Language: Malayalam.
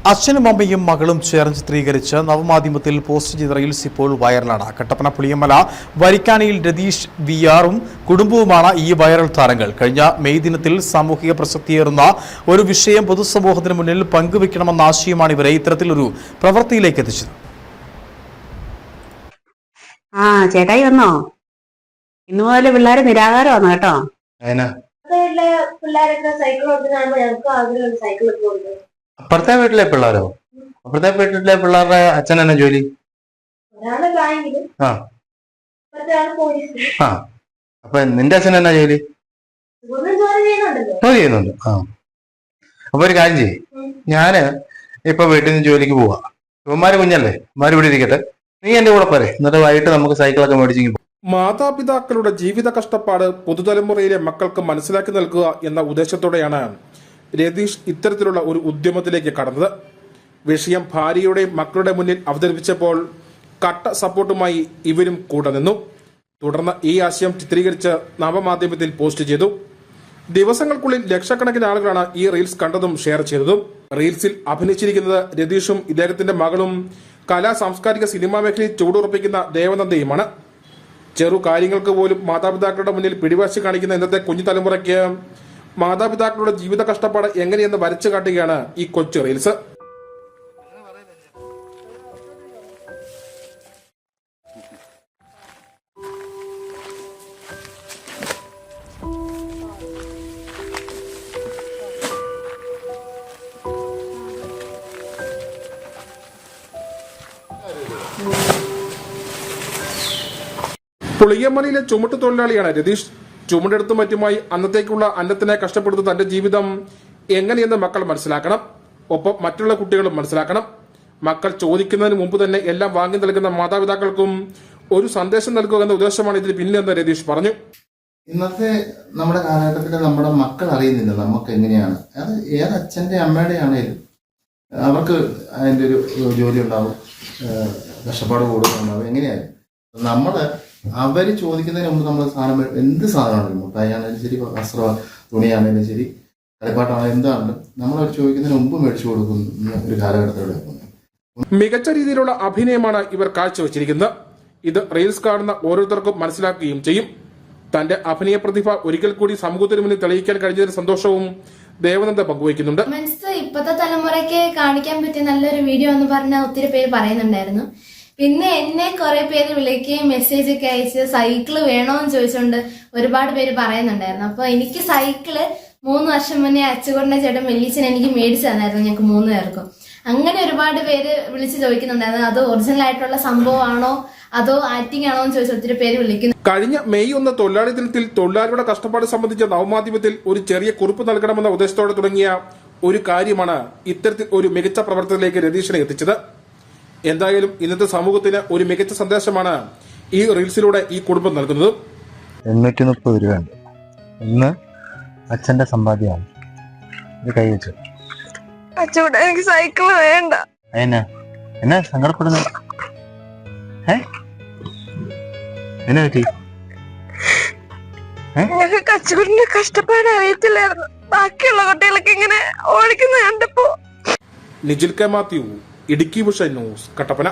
അച്ഛനും അമ്മയും മകളും ചേർന്ന് ചിത്രീകരിച്ച് നവമാധ്യമത്തിൽ പോസ്റ്റ് ചെയ്ത റീൽസ് ഇപ്പോൾ വൈറലാണ്. കട്ടപ്പന പുളിയമല വരിക്കാനിയിൽ രതീഷ് വിആറും കുടുംബവുമാണ് ഈ വൈറൽ താരങ്ങൾ. കഴിഞ്ഞ മെയ് ദിനത്തിൽ സാമൂഹിക പ്രസക്തിയേറുന്ന ഒരു വിഷയം പൊതുസമൂഹത്തിന് മുന്നിൽ പങ്കുവെക്കണമെന്ന ആശയമാണ് ഇവരെ ഇത്തരത്തിലൊരു പ്രവൃത്തിയിലേക്ക് എത്തിച്ചത്. ചേട്ടായി വന്നോ? ഇന്നു മുതൽ പിള്ളേര് നിരാകാരമാണ് കേട്ടോ. പിള്ളേരൊക്കെ സൈക്കിൾ ഓടിക്കുമ്പോൾ ഞങ്ങൾക്ക് ആഗ്രഹം സൈക്കിൾ ഒക്കെ ഓടിക്കും. അപ്പുറത്തെ വീട്ടിലെ പിള്ളേരോ? അപ്പുറത്തെ വീട്ടിലെ പിള്ളേരുടെ അച്ഛൻ എന്നാ ജോലി? ഒരാള് ബാങ്കില്, ഒരാള് പോലീസിൽ. അപ്പൊ നിന്റെ അച്ഛൻ എന്നാ ജോലി? ജോലി ചെയ്യുന്നുണ്ട്. അപ്പൊ ഒരു കാര്യം ചെയ്യ്, ഞാന് ഇപ്പൊ വീട്ടിൽ നിന്ന് ജോലിക്ക് പോവാ. ഇവന്മാര് കുഞ്ഞല്ലേ, ഇവന്മാര് ഇവിടെ ഇരിക്കട്ടെ, നീ എന്റെ കൂടെ പോരെ, എന്നിട്ട് വൈകിട്ട് നമുക്ക് സൈക്കിളൊക്കെ മേടിച്ചെങ്കിൽ പോകും. മാതാപിതാക്കളുടെ ജീവിത കഷ്ടപ്പാട് പുതുതലമുറയിലെ മക്കൾക്ക് മനസ്സിലാക്കി നൽകുക എന്ന ഉദ്ദേശത്തോടെയാണ് രതീഷ് ഇത്തരത്തിലുള്ള ഒരു ഉദ്യമത്തിലേക്ക് കടന്നത്. വിഷയം ഭാര്യയുടെയും മക്കളുടെ മുന്നിൽ അവതരിപ്പിച്ചപ്പോൾ കട്ട സപ്പോർട്ടുമായി ഇവരും കൂടെ നിന്നു. തുടർന്ന് ഈ ആശയം ചിത്രീകരിച്ച് നവമാധ്യമത്തിൽ പോസ്റ്റ് ചെയ്തു. ദിവസങ്ങൾക്കുള്ളിൽ ലക്ഷക്കണക്കിന് ആളുകളാണ് ഈ റീൽസ് കണ്ടതും ഷെയർ ചെയ്തതും. റീൽസിൽ അഭിനയിച്ചിരിക്കുന്നത് രതീഷും ഇദ്ദേഹത്തിന്റെ മകളും കലാ സാംസ്കാരിക സിനിമാ മേഖലയിൽ ചൂടുറപ്പിക്കുന്ന ദേവനന്ദയുമാണ്. ചെറു കാര്യങ്ങൾക്ക് പോലും മാതാപിതാക്കളുടെ മുന്നിൽ പിടിവാശി കാണിക്കുന്ന ഇന്നത്തെ കുഞ്ഞു തലമുറയ്ക്ക് മാതാപിതാക്കളുടെ ജീവിത കഷ്ടപ്പാട് എങ്ങനെയെന്ന് വരച്ചു കാട്ടുകയാണ് ഈ കൊച്ചു റീൽസ്. പുളിയമലയിലെ ചുമട്ടു തൊഴിലാളിയാണ് രതീഷ്. ചുമടെടുത്തും മറ്റുമായി അന്നത്തേക്കുള്ള അന്നത്തിനെ കഷ്ടപ്പെടുത്തുന്ന തന്റെ ജീവിതം എങ്ങനെയെന്ന് മക്കൾ മനസ്സിലാക്കണം. ഒപ്പം മറ്റുള്ള കുട്ടികളും മനസ്സിലാക്കണം. മക്കൾ ചോദിക്കുന്നതിന് മുമ്പ് തന്നെ എല്ലാം വാങ്ങി നൽകുന്ന മാതാപിതാക്കൾക്കും ഒരു സന്ദേശം നൽകുക എന്ന ഉദ്ദേശമാണ് ഇതിന് പിന്നിലെന്ന് രതീഷ് പറഞ്ഞു. ഇന്നത്തെ നമ്മുടെ കാലഘട്ടത്തിൽ നമ്മുടെ മക്കൾ അറിയുന്നില്ല നമുക്ക് എങ്ങനെയാണ്, അത് ഏത് അച്ഛൻ്റെ അമ്മയുടെ ആണേലും അവർക്ക് അതിൻ്റെ ഒരു ജോലി ഉണ്ടാവും, കഷ്ടപ്പാട് കൂടുതലുണ്ടാവും. എങ്ങനെയായാലും നമ്മൾ അവർ ചോദിക്കുന്നതിന് മുമ്പ് നമ്മൾ സാധനം, എന്ത് സാധനമാണെങ്കിലും, മുട്ടായാണെങ്കിലും ശരി, വസ്ത്ര തുണിയാണെങ്കിലും ശരി, കളിപ്പാട്ടാണെങ്കിലും എന്താണെങ്കിലും നമ്മളവർ ചോദിക്കുന്നതിന് മുമ്പ് മേടിച്ചു കൊടുക്കുന്ന ഒരു കാലഘട്ടത്തിലൂടെ. മികച്ച രീതിയിലുള്ള അഭിനയമാണ് ഇവർ കാഴ്ചവെച്ചിരിക്കുന്നത്. ഇത് റീൽസ് കാണുന്ന ഓരോരുത്തർക്കും മനസ്സിലാക്കുകയും ചെയ്യും. തന്റെ അഭിനയ പ്രതിഭ ഒരിക്കൽ കൂടി സമൂഹത്തിന് മുന്നിൽ തെളിയിക്കാൻ കഴിഞ്ഞതിന് സന്തോഷവും ദേവനന്ദ പങ്കുവയ്ക്കുന്നുണ്ട്. ഇപ്പോഴത്തെ തലമുറയ്ക്ക് കാണിക്കാൻ പറ്റിയ നല്ലൊരു വീഡിയോ എന്ന് പറഞ്ഞാൽ ഒത്തിരി പേര് പറയുന്നുണ്ടായിരുന്നു. പിന്നെ എന്നെ കുറെ പേര് വിളിക്കുകയും മെസ്സേജ് ഒക്കെ അയച്ച് സൈക്കിള് വേണോന്ന് ചോദിച്ചുകൊണ്ട് ഒരുപാട് പേര് പറയുന്നുണ്ടായിരുന്നു. അപ്പൊ എനിക്ക് സൈക്കിള് 3 വർഷം മുന്നേ അച്ചുകൊണ്ട ചേട്ടൻ വെല്ലിച്ചൻ എനിക്ക് മേടിച്ചു തന്നായിരുന്നു, ഞങ്ങൾക്ക് 3 പേർക്കും. അങ്ങനെ ഒരുപാട് പേര് വിളിച്ച് ചോദിക്കുന്നുണ്ടായിരുന്നു, അത് ഒറിജിനൽ ആയിട്ടുള്ള സംഭവമാണോ അതോ ആക്ടിംഗ് ആണോ എന്ന് ചോദിച്ച് ഒത്തിരി പേര് വിളിക്കുന്നു. കഴിഞ്ഞ മെയ് 1 തൊഴിലാളി ദിനത്തിൽ തൊഴിലാളികളുടെ കഷ്ടപ്പാട് സംബന്ധിച്ച നവമാധ്യമത്തിൽ ഒരു ചെറിയ കുറിപ്പ് നൽകണമെന്ന ഉദ്ദേശത്തോടെ തുടങ്ങിയ ഒരു കാര്യമാണ് ഇത്തരത്തിൽ ഒരു മികച്ച പ്രവർത്തനത്തിലേക്ക് രതീഷിനെ എത്തിച്ചത്. എന്തായാലും ഇന്നത്തെ സമൂഹത്തിന് ഒരു മികച്ച സന്ദേശമാണ് ഈ റീൽസിലൂടെ ഈ കുടുംബം നൽകുന്നത്. 830 രൂപയുണ്ട്. ഇന്ന് അച്ഛന്റെ സമ്പാദ്യമാണ്. കൈ വെച്ചു അച്ഛൂടെ എനിക്ക് സൈക്കിള് വേണ്ട. എന്നാ സങ്കടപ്പെടുന്ന? എന്നാ പറ്റി? ഞങ്ങൾക്ക് അച്ഛൂടിന്റെ കഷ്ടപ്പാട് അറിയത്തില്ലായിരുന്നു. ബാക്കിയുള്ള കുട്ടികളൊക്കെ ഇങ്ങനെ ഓടിക്കുന്ന കണ്ടപ്പോ. Nijil K Mathew, Idukki vision news, Kattappana.